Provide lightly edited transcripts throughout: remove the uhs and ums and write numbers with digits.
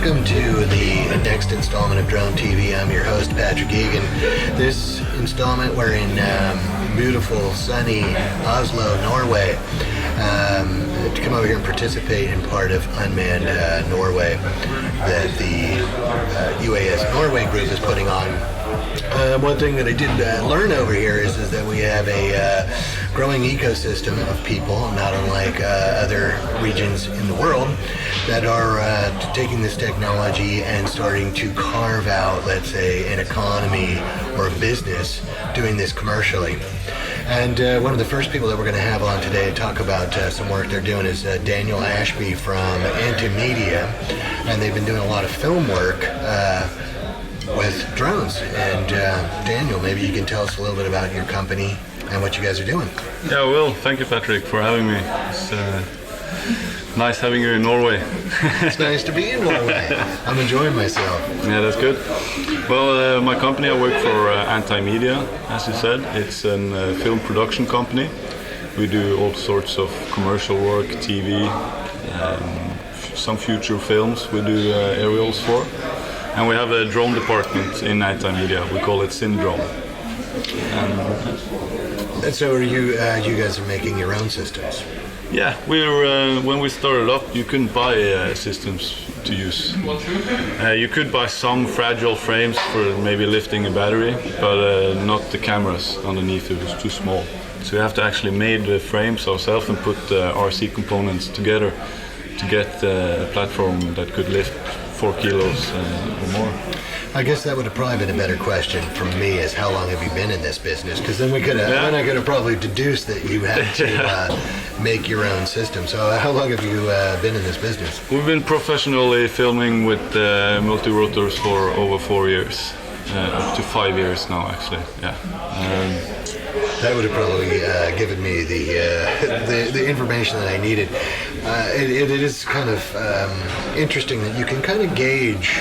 welcome to the next installment of Drone TV. I'm your host, Patrick Egan. This installment, we're in beautiful, sunny Oslo, Norway, to come over here and participate in part of Unmanned Norway that the sUAS Norway group is putting on. One thing that I did learn over here is that we have a growing ecosystem of people, not unlike other regions in the world, that are taking this technology and starting to carve out, let's say, an economy or a business doing this commercially. And one of the first people that we're going to have on today to talk about some work they're doing is Daniel Ashby from Antimedia, and they've been doing a lot of film work with drones. And Daniel, maybe you can tell us a little bit about your company and what you guys are doing. Yeah, well, thank you, Patrick, for having me. It's nice having you in Norway. It's nice to be in Norway. I'm enjoying myself. Yeah, that's good. Well, my company, I work for Antimedia, as you said. It's a film production company. We do all sorts of commercial work, TV, some future films we do aerials for. And we have a drone department in Antimedia. We call it Syndrome. And so are you guys are making your own systems? Yeah, we're when we started up, you couldn't buy systems to use. You could buy some fragile frames for maybe lifting a battery, but not the cameras underneath. It was too small. So we have to actually make the frames ourselves and put RC components together to get a platform that could lift 4 kilos or more. I guess that would have probably been a better question from me, is how long have you been in this business? Because then then I could have probably deduced that you had to make your own system. So how long have you been in this business? We've been professionally filming with multi-rotors for over 4 years, up to 5 years now, actually. Yeah. That would have probably given me the information that I needed. It is kind of interesting that you can kind of gauge,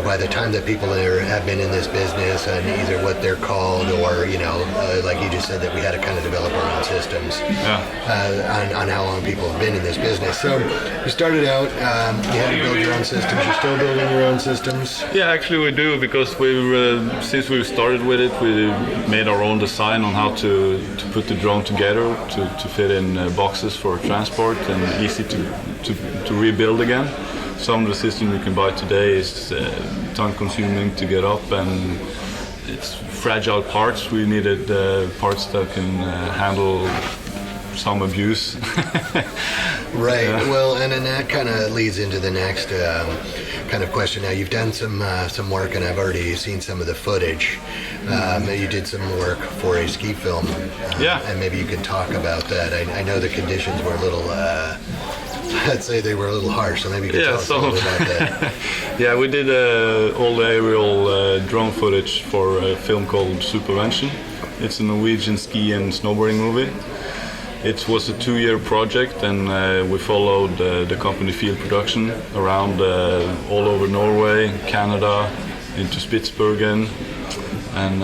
by the time that people have been in this business, and either what they're called or, like you just said, that we had to kind of develop our own systems on how long people have been in this business. So you started out, you had to build your own systems. You're still building your own systems? Yeah, actually we do, because since we started with it, we made our own design on how to put the drone together to fit in boxes for transport and easy to rebuild again. Some of the systems you can buy today is time-consuming to get up, and it's fragile parts. We needed parts that can handle some abuse. Right. Yeah. Well, and then that kind of leads into the next kind of question. Now, you've done some work, and I've already seen some of the footage. You did some work for a ski film. And maybe you can talk about that. I know the conditions were a little... I'd say they were a little harsh, so maybe you could tell us a little bit about that. Yeah, we did all the aerial drone footage for a film called Supervention. It's a Norwegian ski and snowboarding movie. It was a 2-year project, and we followed the company Field Production around all over Norway, Canada, into Spitsbergen, and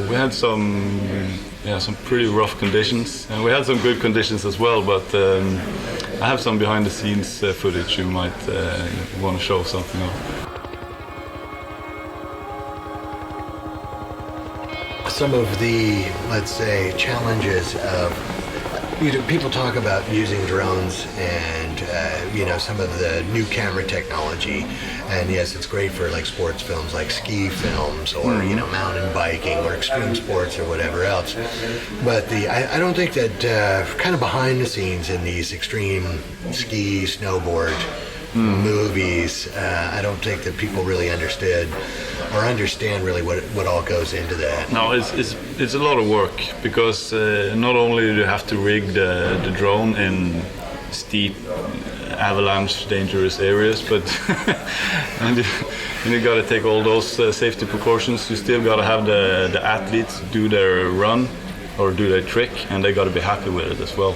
we had some pretty rough conditions, and we had some good conditions as well, but I have some behind-the-scenes footage you might want to show something of. Some of the, let's say, challenges of, people talk about using drones and, some of the new camera technology. And yes, it's great for like sports films, like ski films, or mountain biking, or extreme sports, or whatever else. But I don't think that kind of behind the scenes in these extreme ski, snowboard movies, I don't think that people really understand really what all goes into that. No, it's a lot of work, because not only do you have to rig the drone in steep, avalanche dangerous areas, but and you got to take all those safety precautions. You still got to have the athletes do their run or do their trick, and they got to be happy with it as well.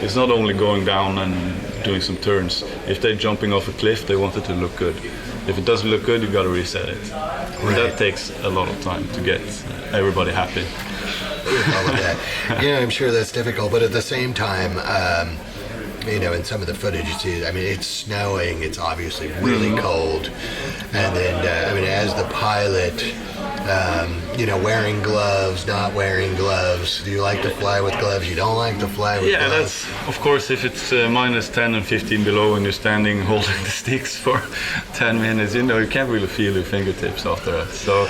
It's not only going down and doing some turns. If they're jumping off a cliff, they want it to look good. If it doesn't look good, you got to reset it. Right. That takes a lot of time to get everybody happy. All of that. Yeah, I'm sure that's difficult, but at the same time, in some of the footage you see, I mean, it's snowing, it's obviously really cold, and then, I mean, as the pilot, wearing gloves, not wearing gloves, do you like to fly with gloves, you don't like to fly with gloves? Yeah, that's, of course, if it's minus 10 and 15 below and you're standing holding the sticks for 10 minutes, you can't really feel your fingertips after that. So,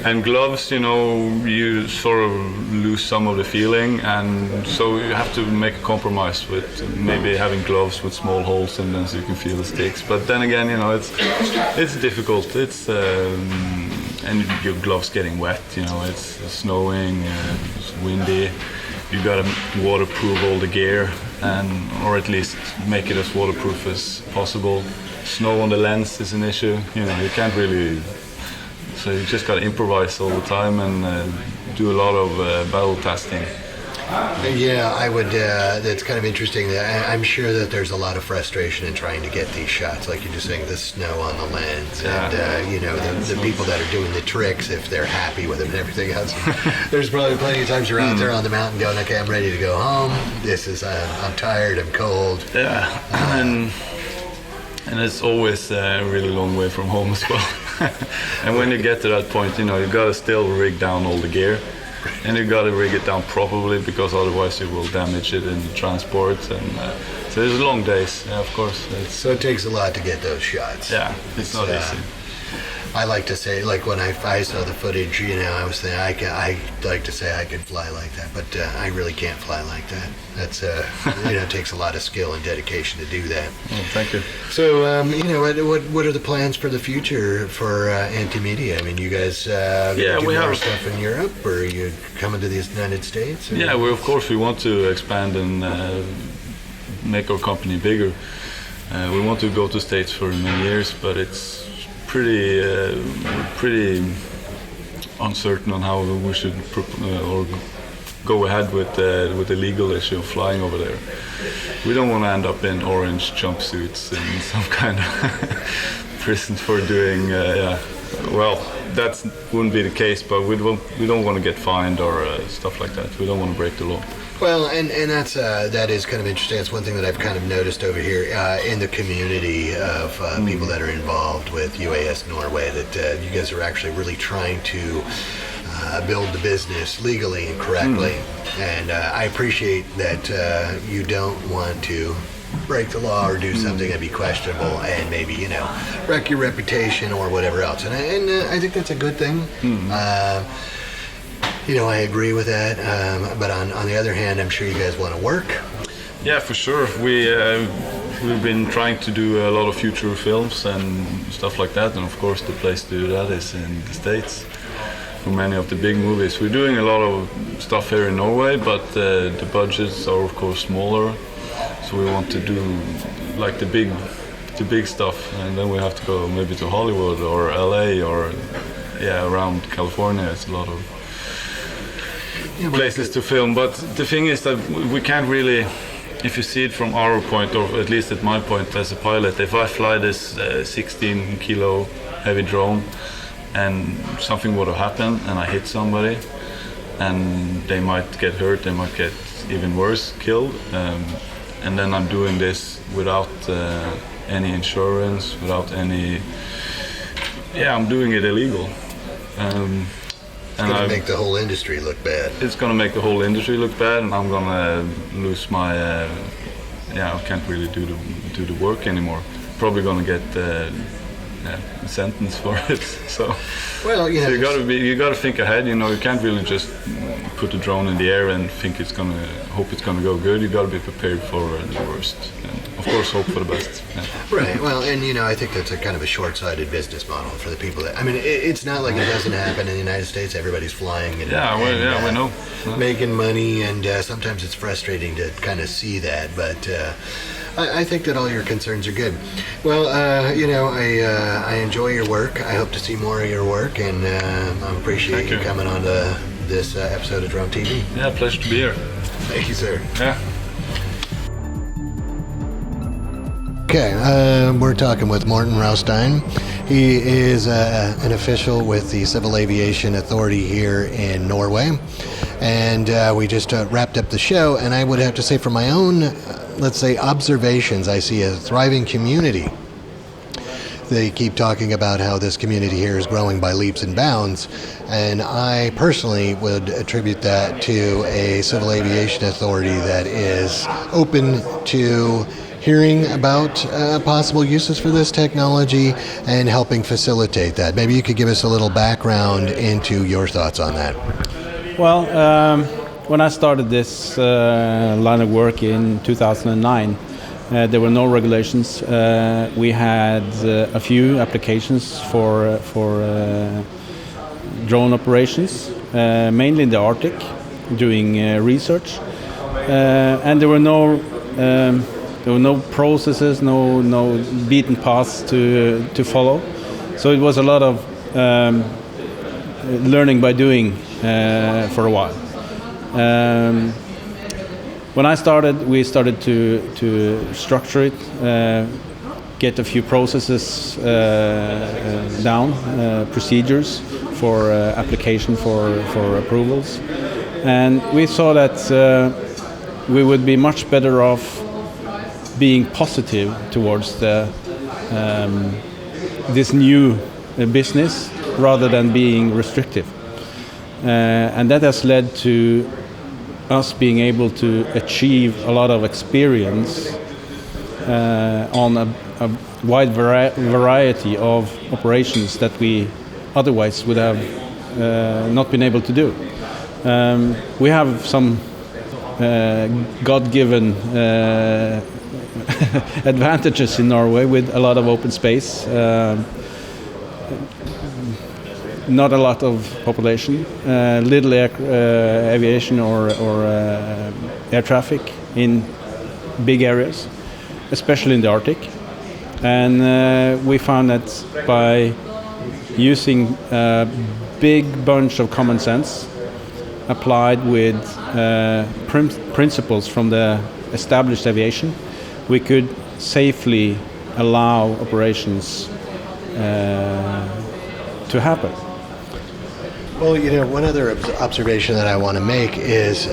and gloves, you sort of lose some of the feeling, and so you have to make a compromise with maybe having gloves with small holes in them so you can feel the sticks. But then again, it's difficult. It's and your gloves getting wet. It's snowing, it's windy. You gotta waterproof all the gear, or at least make it as waterproof as possible. Snow on the lens is an issue. You can't really. So you just gotta improvise all the time and do a lot of battle testing. Yeah, I would. That's kind of interesting. I'm sure that there's a lot of frustration in trying to get these shots, like you're just saying, the snow on the lens, and the people that are doing the tricks, if they're happy with it and everything else. There's probably plenty of times you're out there on the mountain going, okay, I'm ready to go home. I'm tired, I'm cold. Yeah, and it's always a really long way from home as well. And when you get to that point, you gotta still rig down all the gear. And you got to rig it down properly, because otherwise you will damage it in the transport. And so there's long days, of course. So it takes a lot to get those shots. Yeah, it's not easy. I like to say, like when I saw the footage, I was thinking I like to say I could fly like that, but I really can't fly like that. That's it takes a lot of skill and dedication to do that. Oh, thank you. So what are the plans for the future for Antimedia? I mean, you guys do more stuff in Europe, or are you coming to the United States? Or? Yeah, we want to expand and make our company bigger. We want to go to States for many years, but it's pretty uncertain on how we should or go ahead with the legal issue of flying over there. We don't want to end up in orange jumpsuits in some kind of prison for doing. Well, that wouldn't be the case, but we don't want to get fined or stuff like that. We don't want to break the law. Well, and that is kind of interesting. It's one thing that I've kind of noticed over here in the community of people that are involved with UAS Norway, that you guys are actually really trying to build the business legally and correctly. And I appreciate that you don't want to break the law or do something that'd be questionable and maybe wreck your reputation or whatever else. And I think that's a good thing. I agree with that, but on the other hand, I'm sure you guys want to work. Yeah, for sure. We've been trying to do a lot of future films and stuff like that, and of course the place to do that is in the States. For many of the big movies, we're doing a lot of stuff here in Norway, but the budgets are of course smaller, so we want to do like the big stuff, and then we have to go maybe to Hollywood or LA or around California. It's a lot of places to film, but the thing is that we can't really, if you see it from our point, or at least at my point as a pilot, if I fly this 16 kilo heavy drone and something would have happened and I hit somebody and they might get hurt, they might get even worse, killed, and then I'm doing this without any insurance, without any, I'm doing it illegal. It's going to make the whole industry look bad. It's going to make the whole industry look bad, and I'm going to lose my. I can't really do the work anymore. Probably going to get a sentence for it. So, well, so you got to think ahead. You can't really just put the drone in the air and think hope it's going to go good. You got to be prepared for the worst, and of course hope for the best. Yeah. Right. Well, and I think that's a kind of a short-sighted business model for the people that. I mean, it's not like it doesn't happen in the United States. Everybody's flying and we know, making money, and sometimes it's frustrating to kind of see that, but. I think that all your concerns are good. Well, I enjoy your work. I hope to see more of your work, and I appreciate you coming on to this episode of Drone TV. Yeah, pleasure to be here. Thank you, sir. Yeah. Okay, we're talking with Morten Raustein. He is an official with the Civil Aviation Authority here in Norway, and we just wrapped up the show, and I would have to say from my own let's say, observations, I see a thriving community. They keep talking about how this community here is growing by leaps and bounds, and I personally would attribute that to a civil aviation authority that is open to hearing about possible uses for this technology and helping facilitate that. Maybe you could give us a little background into your thoughts on that. Well, when I started this line of work in 2009, there were no regulations. We had a few applications for drone operations, mainly in the Arctic, doing research, and there were no processes, no beaten paths to follow. So it was a lot of learning by doing for a while. When I started, we started to structure it, get a few processes down, procedures for application for approvals, and we saw that we would be much better off being positive towards this new business rather than being restrictive, and that has led to us being able to achieve a lot of experience on a wide variety of operations that we otherwise would have not been able to do. We have some God-given advantages in Norway with a lot of open space, not a lot of population, little aviation or air traffic in big areas, especially in the Arctic. And we found that by using a big bunch of common sense applied with principles from the established aviation, we could safely allow operations to happen. Well, one other observation that I want to make is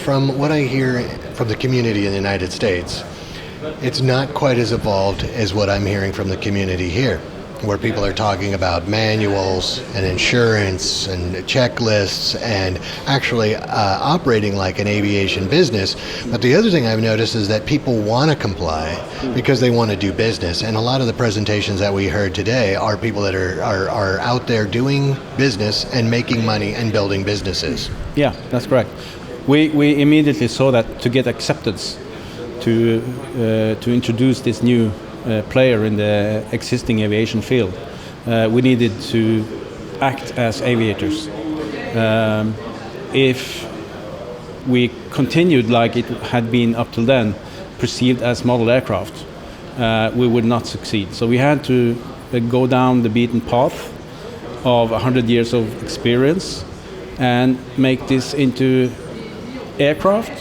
from what I hear from the community in the United States, it's not quite as evolved as what I'm hearing from the community here, where people are talking about manuals and insurance and checklists and actually operating like an aviation business. But the other thing I've noticed is that people want to comply because they want to do business. And a lot of the presentations that we heard today are people that are out there doing business and making money and building businesses. Yeah, that's correct. We immediately saw that to get acceptance to introduce this new player in the existing aviation field, we needed to act as aviators. If we continued like it had been up till then, perceived as model aircraft, we would not succeed. So we had to go down the beaten path of 100 years of experience and make this into aircraft,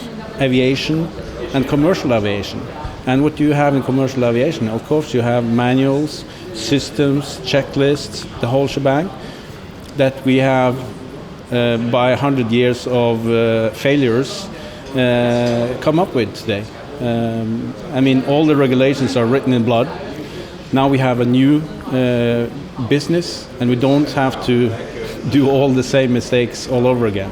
aviation, and commercial aviation. And what do you have in commercial aviation? Of course, you have manuals, systems, checklists, the whole shebang that we have by 100 years of failures come up with today. I mean, all the regulations are written in blood. Now we have a new business, and we don't have to do all the same mistakes all over again.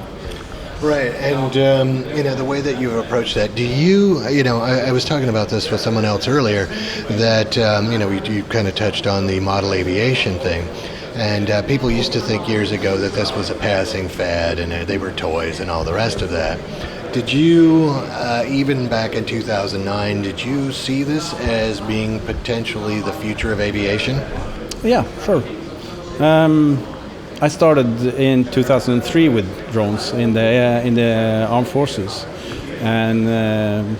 Right, and the way that you approach that, do you, I was talking about this with someone else earlier, that, you kind of touched on the model aviation thing, and people used to think years ago that this was a passing fad and they were toys and all the rest of that. Did you, even back in 2009, did you see this as being potentially the future of aviation? Yeah, sure. I started in 2003 with drones in the armed forces, and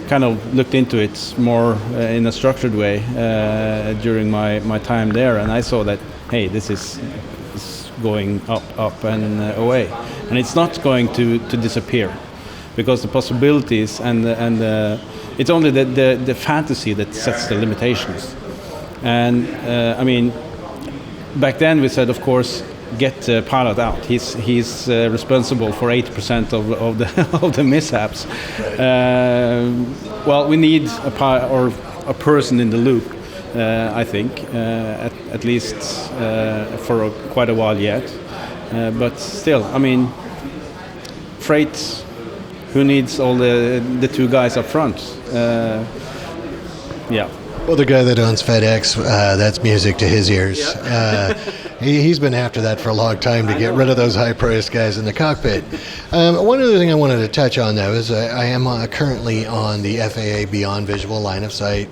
kind of looked into it more in a structured way during my time there, and I saw that, hey, this is going up and away, and it's not going to disappear, because the possibilities and it's only the fantasy that sets the limitations. And I mean, back then we said, of course, get the pilot out. He's responsible for 80% of the of the mishaps. Well, we need a person in the loop. I think at least for quite a while yet. But still, I mean, freight. Who needs all the two guys up front? Yeah. Well, the guy that owns FedEx, that's music to his ears. He's been after that for a long time to get rid of those high-priced guys in the cockpit. One other thing I wanted to touch on, though, is I am currently on the FAA Beyond Visual Line of Sight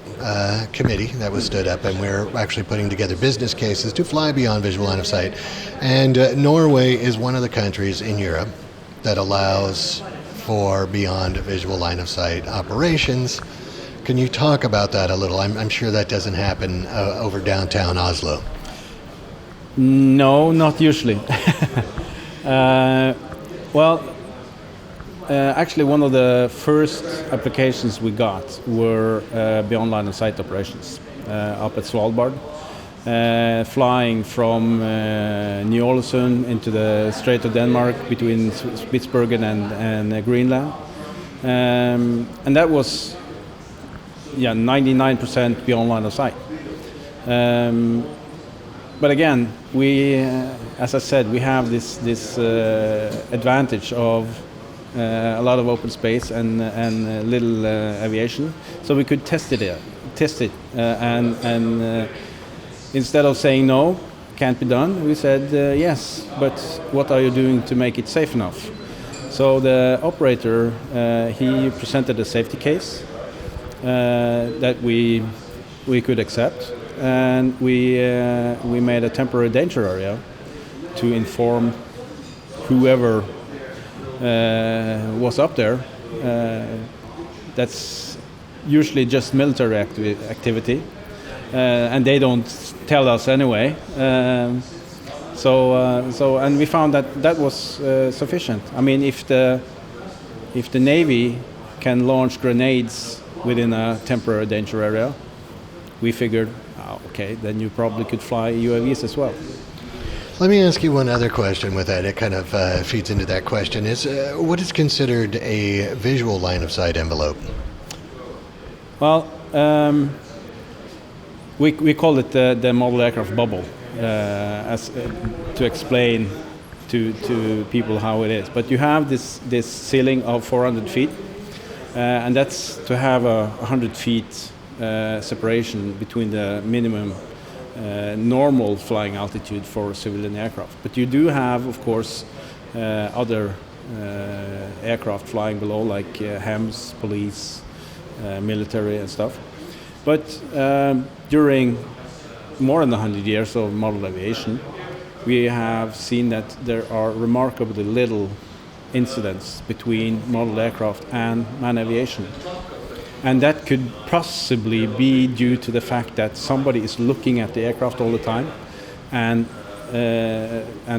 committee that was stood up, and we're actually putting together business cases to fly beyond visual line of sight. And Norway is one of the countries in Europe that allows for beyond visual line of sight operations. Can you talk about that a little? I'm sure that doesn't happen over downtown Oslo. No, not usually. Actually, one of the first applications we got were beyond line of sight operations up at Svalbard, flying from Ny-Ålesund into the Strait of Denmark between Spitsbergen and Greenland, and that was 99% beyond line of sight. But again, we, as I said, we have this advantage of a lot of open space and little aviation, so we could test it, and instead of saying no, can't be done, we said yes, but what are you doing to make it safe enough? So the operator, he presented a safety case that we could accept, and we made a temporary danger area to inform whoever was up there. That's usually just military activity, and they don't tell us anyway. And we found that was sufficient. I mean, if the Navy can launch grenades within a temporary danger area, we figured, okay, then you probably could fly UAVs as well. Let me ask you one other question with that. It kind of feeds into that question. Is what is considered a visual line of sight envelope? Well, we call it the model aircraft bubble, as to explain to people how it is. But you have this ceiling of 400 feet, and that's to have 100 feet separation between the minimum normal flying altitude for civilian aircraft. But you do have, of course, other aircraft flying below, like HEMS, police, military and stuff. But during more than 100 years of model aviation, we have seen that there are remarkably little incidents between model aircraft and manned aviation. And that could possibly be due to the fact that somebody is looking at the aircraft all the time and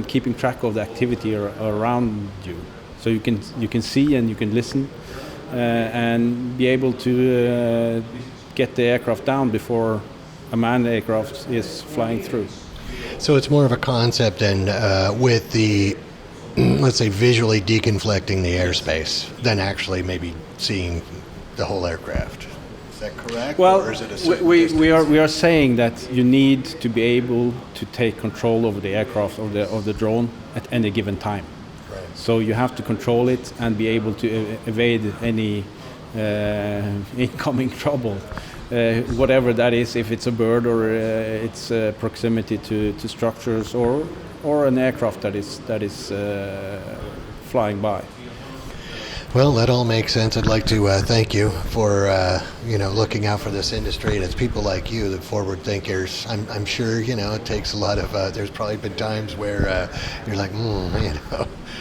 keeping track of the activity around you. So you can see and you can listen and be able to get the aircraft down before a manned aircraft is flying through. So it's more of a concept, and with the, let's say, visually deconflicting the airspace than actually maybe seeing the whole aircraft. Is that correct? Well, or is it a we are saying that you need to be able to take control over the aircraft or the drone at any given time. Right. So you have to control it and be able to evade any incoming trouble, whatever that is. If it's a bird or it's proximity to structures or an aircraft that is flying by. Well, that all makes sense. I'd like to thank you for looking out for this industry, and it's people like you, the forward thinkers. I'm sure it takes a lot of. There's probably been times where you're like,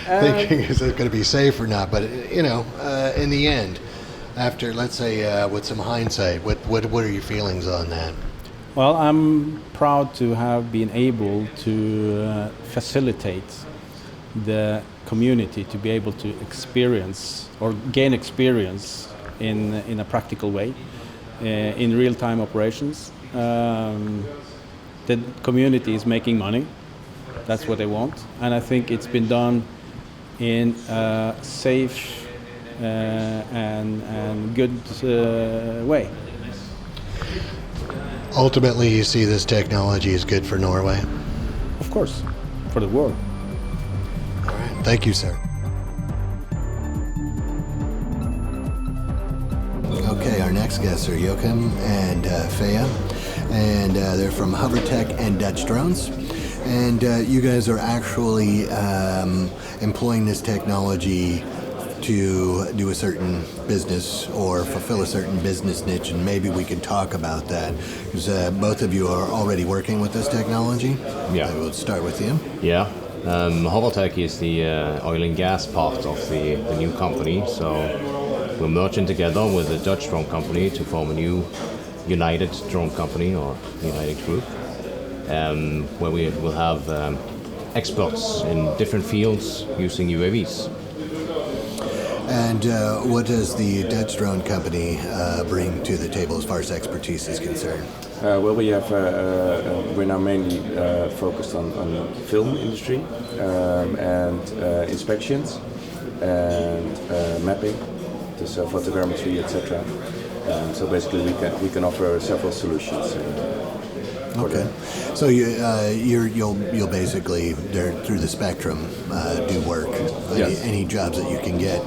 thinking is it going to be safe or not? But in the end, after, let's say, with some hindsight, what are your feelings on that? Well, I'm proud to have been able to facilitate the community to be able to experience or gain experience in a practical way in real-time operations. The community is making money That's what they want, and I think it's been done in a safe and good way. Ultimately, you see this technology is good for Norway. Of course, for the world. All right. Thank you, sir. Okay, our next guests are Joachim and Fea, and they're from Hovertech and Dutch Drones. And you guys are actually employing this technology to do a certain business or fulfill a certain business niche, and maybe we can talk about that, because both of you are already working with this technology. Yeah. We'll start with you. Yeah. Hovertech is the oil and gas part of the new company, so we're merging together with a Dutch drone company to form a new united drone company or united group, where we will have experts in different fields using UAVs. And what does the Dutch drone company bring to the table as far as expertise is concerned? Well, we have we're now mainly focused on film industry and inspections and mapping, so photogrammetry, etc. So basically, we can offer several solutions. Okay, so you'll basically through the spectrum do work, Yes. any jobs that you can get,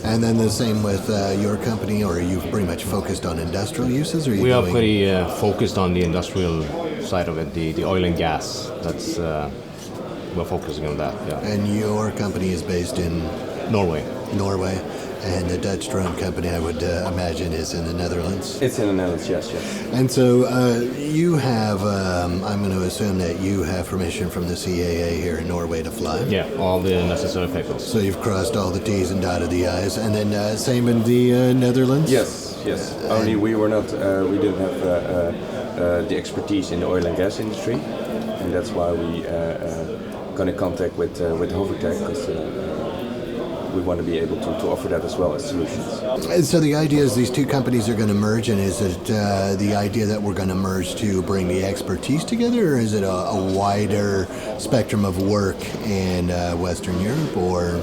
and then the same with your company, or are you pretty much focused on industrial uses? Or are you We are pretty focused on the industrial side of it, the oil and gas. That's we're focusing on that. Yeah. And your company is based in Norway. And the Dutch drone company, I would imagine, is in the Netherlands. It's in the Netherlands, yes. And so you have, I'm going to assume that you have permission from the CAA here in Norway to fly. Yeah, all the necessary papers. So you've crossed all the T's and dotted the I's. And then same in the Netherlands? Yes. Only we were not, we didn't have the expertise in the oil and gas industry, and that's why we got in contact with Hovertech, because we want to be able to offer that as well as solutions. And so the idea is these two companies are going to merge, and is it the idea that we're going to merge to bring the expertise together, or is it a wider spectrum of work in Western Europe, or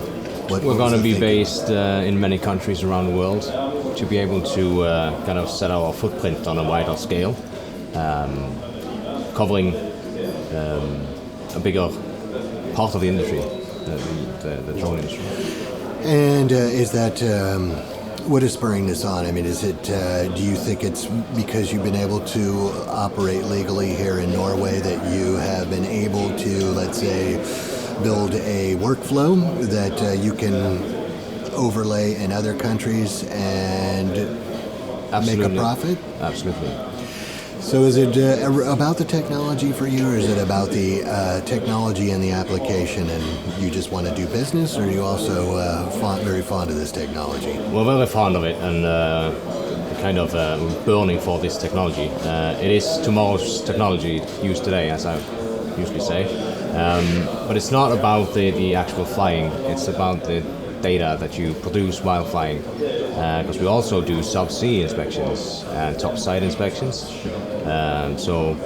what? We're going to be based in many countries around the world to be able to kind of set our footprint on a wider scale, covering a bigger part of the industry, the drone industry. And is that what is spurring this on? I mean, is it? Do you think it's because you've been able to operate legally here in Norway that you have been able to, let's say, build a workflow that you can overlay in other countries and make a profit? Absolutely. So is it about the technology for you, or is it about the technology and the application, and you just want to do business, or are you also very fond of this technology? We're very fond of it, and kind of burning for this technology. It is tomorrow's technology used today, as I usually say. But it's not about the actual flying, it's about the data that you produce while flying. Because we also do subsea inspections and topside inspections. So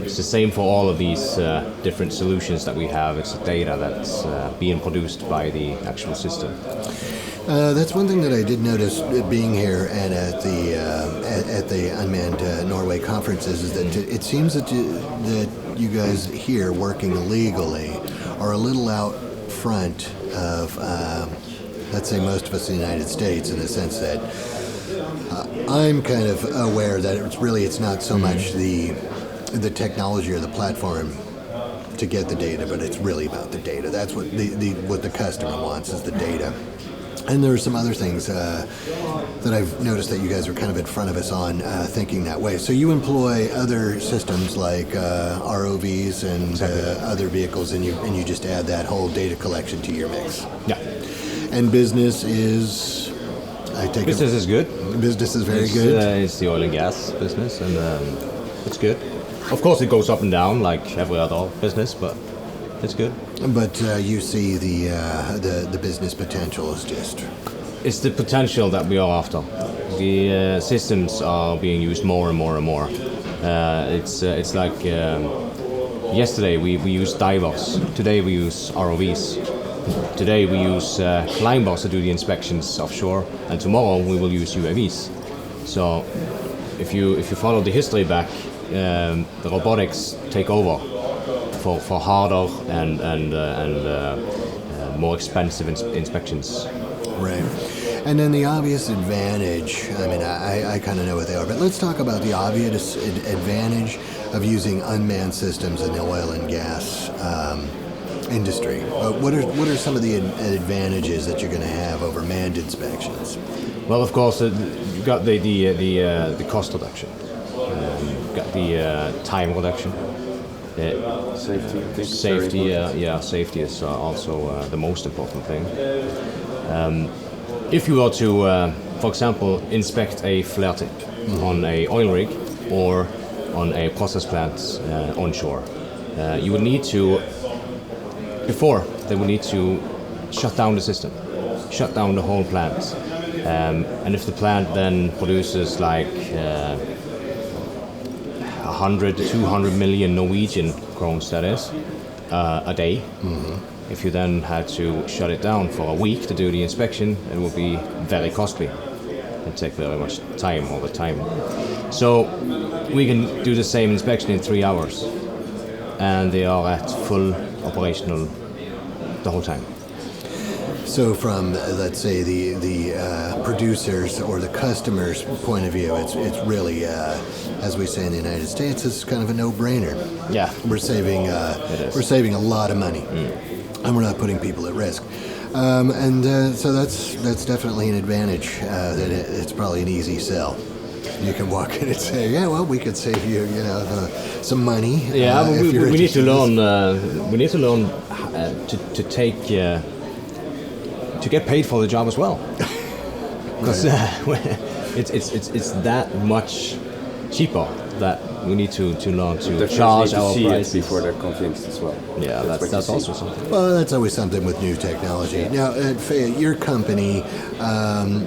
it's the same for all of these different solutions that we have. It's the data that's being produced by the actual system. That's one thing that I did notice being here and at the Unmanned Norway conferences, is that it seems that you guys here working legally are a little out front of, let's say, most of us in the United States, in the sense that I'm kind of aware that it's not so much the technology or the platform to get the data, but it's really about the data. That's what what the customer wants, is the data. And there are some other things that I've noticed that you guys are kind of in front of us on, thinking that way. So you employ other systems like ROVs and other vehicles, and you just add that whole data collection to your mix. Yeah. And business is, Business is good. Business is very good. It's the oil and gas business, and it's good. Of course, it goes up and down like every other business, but it's good. But you see the business potential is just... It's the potential that we are after. The systems are being used more and more and more. It's like yesterday we used divers. Today we use ROVs. Today we use climbers to do the inspections offshore, and tomorrow we will use UAVs. So if you follow the history back, the robotics take over for harder and more expensive inspections. Right. And then the obvious advantage, I mean, I kind of know what they are, but let's talk about the obvious advantage of using unmanned systems in the oil and gas industry. What are some of the advantages that you're going to have over manned inspections? Well, of course, you've got the cost reduction. You've got the time reduction. Safety, I think. Safety is also the most important thing. If you were to, for example, inspect a flare tip on a oil rig or on a process plant onshore, you would need to, before they would need to shut down the system, shut down the whole plant. And if the plant then produces like 100 to 200 million Norwegian krones, that is, a day. If you then had to shut it down for a week to do the inspection, it would be very costly and take very much time all the time. So we can do the same inspection in 3 hours, and they are at full operational the whole time. So from, let's say, the producers or the customers' point of view, it's really, as we say in the United States, it's kind of a no-brainer. Yeah. We're saving a lot of money, and we're not putting people at risk. So that's definitely an advantage. That it's probably an easy sell. You can walk in and say, yeah, well, we could save you, some money. Yeah, but we need to learn. We need to learn to take. To get paid for the job as well, because it's that much cheaper that we need to learn to charge our prices before they're convinced as well. Yeah, that's also something. Well, that's always something with new technology. Yeah. Now, your company,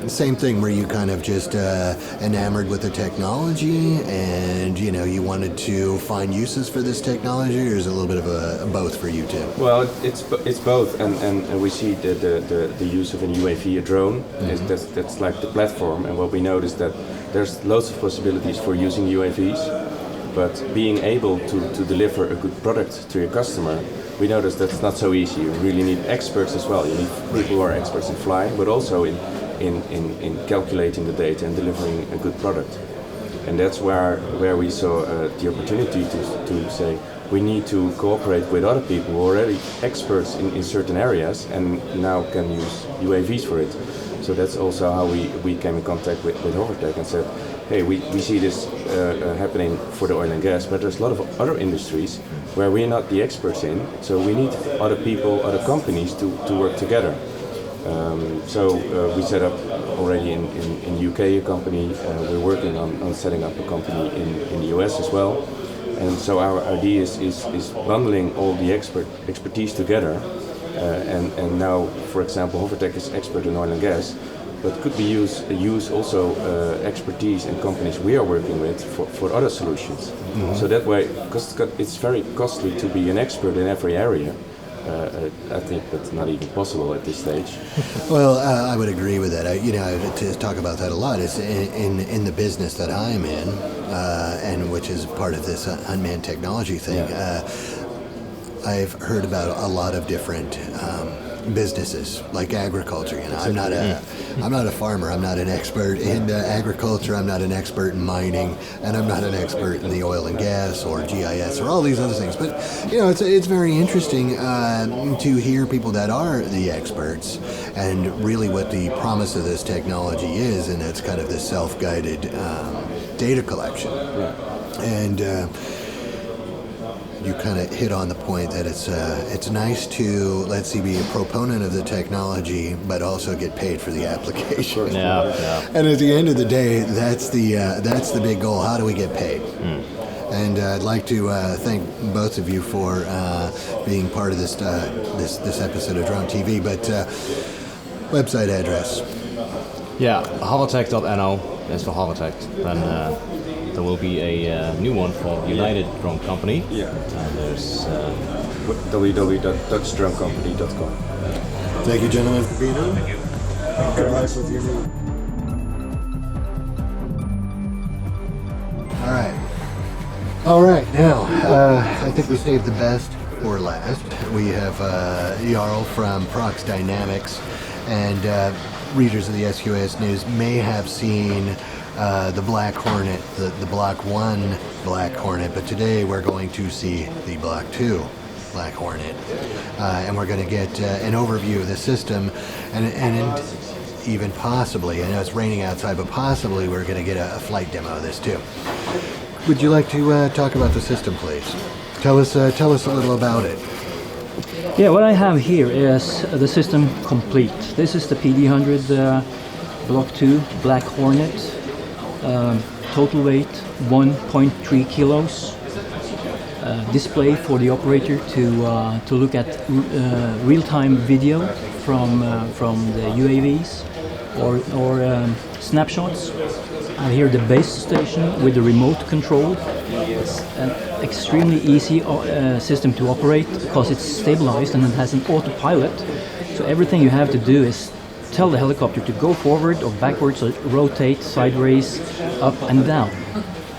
same thing where you kind of just enamored with the technology, and you wanted to find uses for this technology, or is it a little bit of a both for you too? Well, it's both, and we see the use of a UAV, a drone, that's like the platform, and what we noticed that there's lots of possibilities for using UAVs, but being able to deliver a good product to your customer, we noticed that's not so easy. You really need experts as well. You need people who are experts in flying, but also in calculating the data and delivering a good product. And that's where we saw the opportunity to say we need to cooperate with other people who are already experts in certain areas and now can use UAVs for it. So that's also how we came in contact with Hovertech and said, hey, we see this happening for the oil and gas, but there's a lot of other industries where we're not the experts in, so we need other people, other companies to work together. So we set up already in UK a company, we're working on setting up a company in the US as well. And so our idea is bundling all the expertise together. And now, for example, Hovertech is expert in oil and gas, but could be use also expertise in companies we are working with for other solutions. Mm-hmm. So that way, because it's very costly to be an expert in every area, I think that's not even possible at this stage. Well, I would agree with that. To talk about that a lot is in the business that I'm in, and which is part of this unmanned technology thing. Yeah. I've heard about a lot of different businesses, like agriculture. I'm not a farmer. I'm not an expert in agriculture. I'm not an expert in mining, and I'm not an expert in the oil and gas or GIS or all these other things. But it's very interesting to hear people that are the experts and really what the promise of this technology is, and it's kind of this self-guided data collection. Yeah. And you kind of hit on the point that it's nice to, let's see, be a proponent of the technology, but also get paid for the application. Yeah. And at the end of the day, that's the big goal. How do we get paid? And I'd like to thank both of you for being part of this episode of Drone TV. But website address. Yeah, hovertech.nl is for Hovertech. And there will be a new one for United Drone Company. Yeah. And there's www.dutchdronecompany.com. Thank you, gentlemen, for being on. Good luck with your move. All right. Now, I think we saved the best for last. We have Jarl from Prox Dynamics, and readers of the sUAS News may have seen the Black Hornet, the Block 1 Black Hornet, but today we're going to see the Block 2 Black Hornet, and we're going to get an overview of the system, and even possibly, I know it's raining outside, but possibly we're going to get a flight demo of this too. Would you like to talk about the system, please? Tell us a little about it. Yeah, what I have here is the system complete. This is the PD100 Block 2 Black Hornet. Total weight 1.3 kilos. Display for the operator to look at real-time video from the UAVs or snapshots. I have here the base station with the remote control. It's an extremely easy system to operate because it's stabilized and it has an autopilot. So everything you have to do is tell the helicopter to go forward or backwards or rotate sideways, up and down.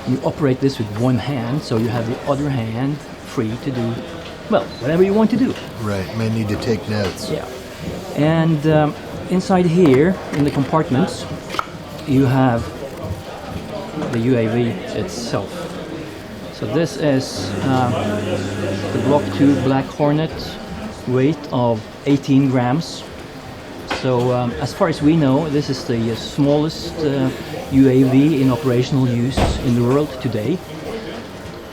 You operate this with one hand, so you have the other hand free to do, well, whatever you want to do. Right, may need to take notes. Yeah. And inside here, in the compartments, you have the UAV itself. So this is the Block 2 Black Hornet, weight of 18 grams. So as far as we know, this is the smallest UAV in operational use in the world today.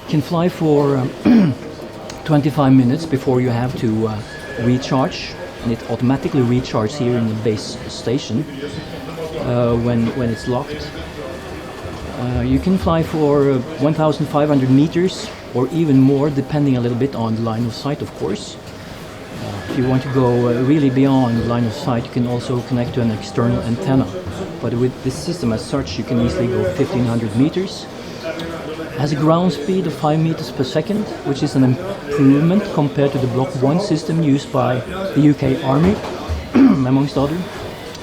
Can fly for 25 minutes before you have to recharge, and it automatically recharges here in the base station when it's locked. You can fly for 1,500 meters or even more, depending a little bit on the line of sight, of course. If you want to go really beyond line of sight, you can also connect to an external antenna. But with this system as such, you can easily go 1,500 meters. It has a ground speed of 5 meters per second, which is an improvement compared to the Block 1 system used by the UK Army, amongst others.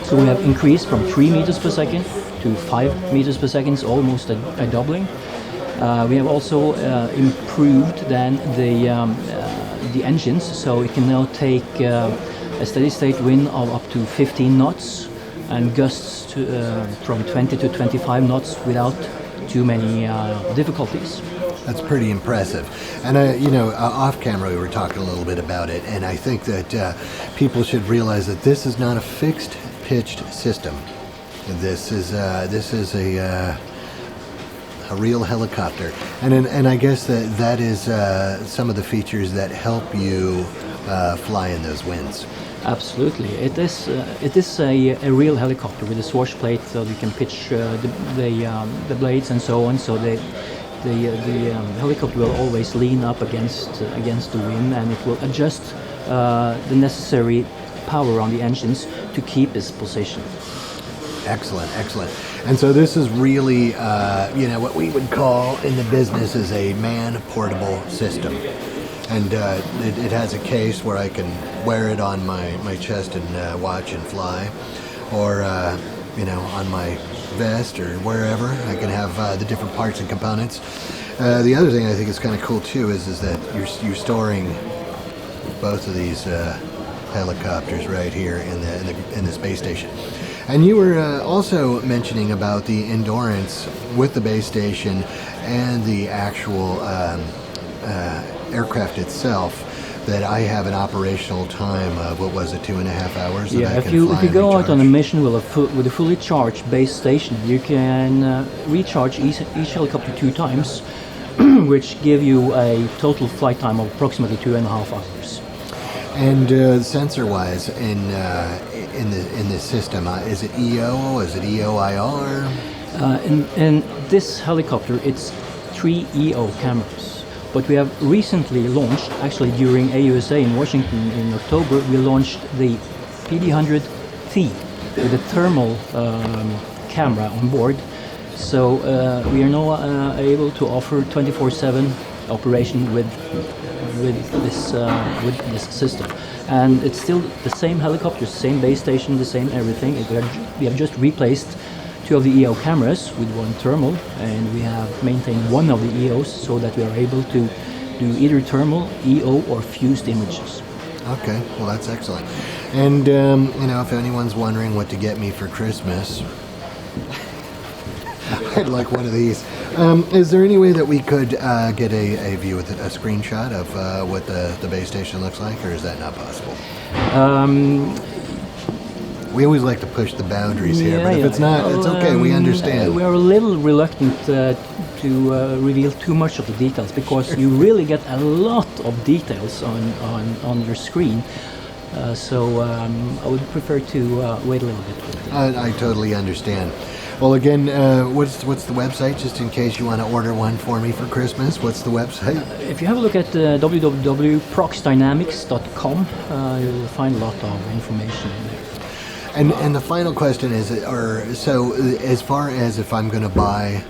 So we have increased from 3 meters per second to 5 meters per second, almost a doubling. We have also improved then the engines, so it can now take a steady state wind of up to 15 knots and gusts from 20 to 25 knots without too many difficulties. That's pretty impressive. And off camera we were talking a little bit about it, and I think that people should realize that this is not a fixed pitched system. This is a real helicopter, and I guess that is some of the features that help you fly in those winds. Absolutely, it is a real helicopter with a swash plate, so you can pitch the blades and so on. So the helicopter will always lean up against the wind, and it will adjust the necessary power on the engines to keep its position. Excellent, excellent. And so this is really, what we would call in the business is a man-portable system. And it has a case where I can wear it on my chest and watch and fly, or on my vest or wherever. I can have the different parts and components. The other thing I think is kind of cool too is that you're storing both of these helicopters right here in the space station. And you were also mentioning about the endurance with the base station and the actual aircraft itself, that I have an operational time of, 2.5 hours? Yeah, if you go out on a mission with a fully charged base station, you can recharge each helicopter 2 times, which give you a total flight time of approximately 2.5 hours. And sensor-wise, in this system, is it EO? Is it EO/IR? In this helicopter, it's 3 EO cameras. But we have recently launched, actually during AUSA in Washington in October, we launched the PD100T with a thermal camera on board, So we are now able to offer 24/7 operation with this system, and it's still the same helicopter, same base station, the same everything. We have just replaced 2 of the EO cameras with 1 thermal, and we have maintained 1 of the EOs so that we are able to do either thermal, EO, or fused images. Okay, well that's excellent. And if anyone's wondering what to get me for Christmas, I'd like one of these. Is there any way that we could get a view with a screenshot of what the base station looks like, or is that not possible? We always like to push the boundaries here, but if it's not, it's okay. We understand. We are a little reluctant to reveal too much of the details, because you really get a lot of details on your screen. So I would prefer to wait a little bit. I totally understand. Well, again, what's the website, just in case you want to order one for me for Christmas? What's the website? If you have a look at www.proxdynamics.com, you'll find a lot of information in there. And the final question is, so as far as if I'm going to buy,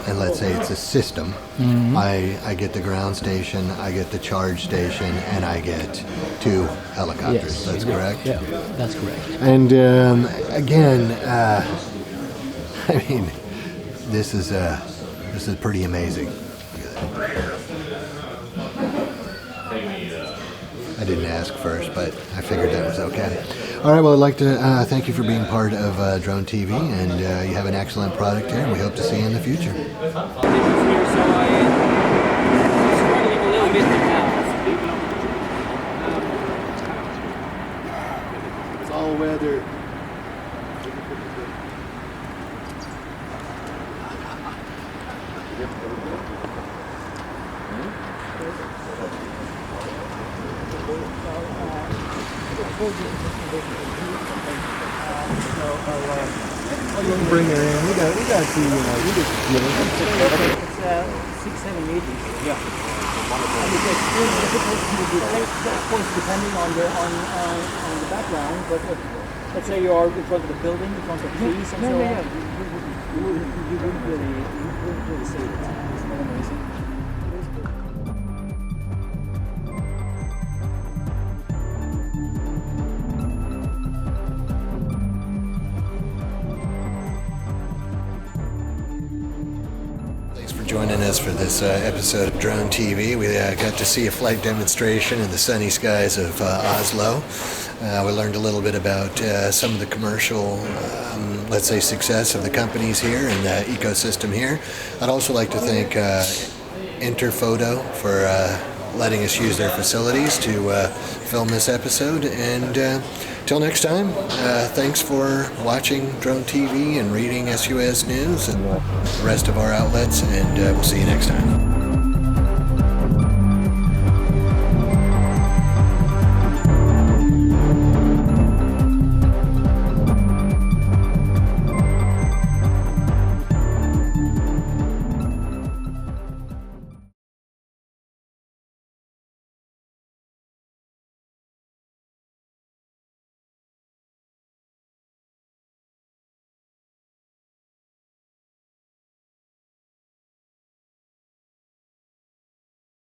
and let's say it's a system, I get the ground station, I get the charge station, and I get 2 helicopters. Yes, that's correct? Yeah, that's correct. And again, I mean, this is pretty amazing. I didn't ask first, but I figured that was okay. All right, well, I'd like to thank you for being part of Drone TV, and you have an excellent product here, and we hope to see you in the future. It's all weather. Bring her in. We got the, It's 6-7 meters. Yeah. And it's extremely difficult to detect, of course, depending on the background. But let's say you are in front of the building, in front of trees, and so on. You wouldn't really see it. Isn't that amazing? Joining us for this episode of Drone TV. We got to see a flight demonstration in the sunny skies of Oslo. We learned a little bit about some of the commercial, let's say, success of the companies here and the ecosystem here. I'd also like to thank Interphoto for letting us use their facilities to film this episode. And till next time, thanks for watching Drone TV and reading sUAS News and the rest of our outlets, and we'll see you next time.